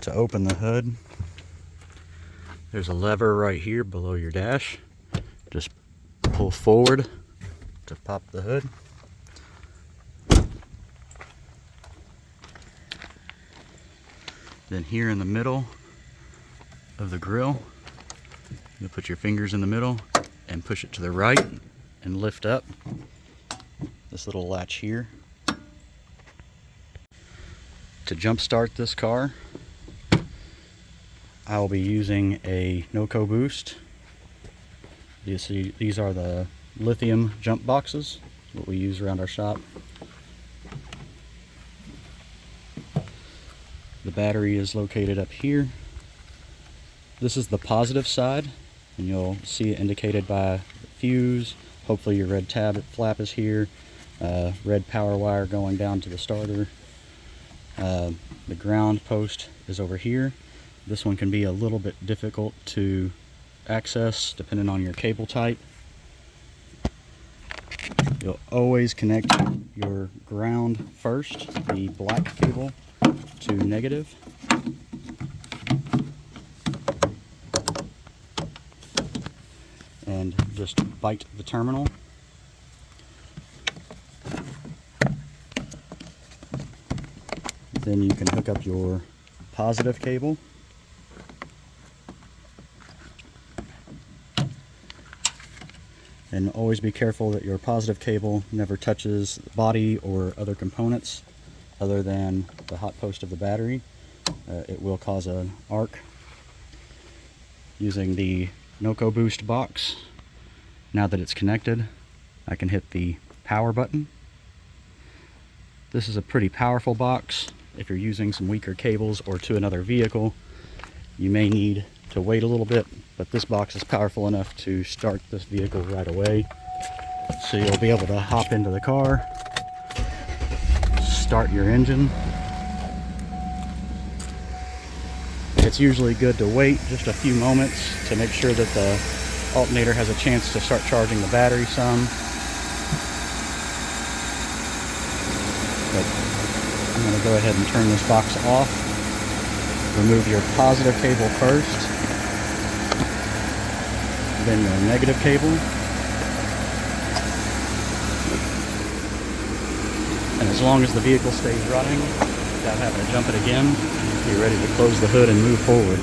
To open the hood, there's a lever right here below your dash. Just pull forward to pop the hood. Then here in the middle of the grill, you'll put your fingers in the middle and push it to the right and lift up this little latch here. To jump start this car, I will be using a NOCO boost. You see, these are the lithium jump boxes, what we use around our shop. The battery is located up here. This is the positive side, and you'll see it indicated by the fuse. Hopefully your red tab flap is here. Red power wire going down to the starter. The ground post is over here. This one can be a little bit difficult to access depending on your cable type. You'll always connect your ground first, the black cable, to negative. And just bite the terminal. Then you can hook up your positive cable. And always be careful that your positive cable never touches the body or other components other than the hot post of the battery. It will cause an arc. Using the NOCO boost box, now that it's connected, I can hit the power button. This is a pretty powerful box. If you're using some weaker cables or to another vehicle, you may need to wait a little bit, but this box is powerful enough to start this vehicle right away. So you'll be able to hop into the car, start your engine. It's usually good to wait just a few moments to make sure that the alternator has a chance to start charging the battery some. But I'm going to go ahead and turn this box off. Remove your positive cable first, then your negative cable. And as long as the vehicle stays running, without having to jump it again, you're ready to close the hood and move forward.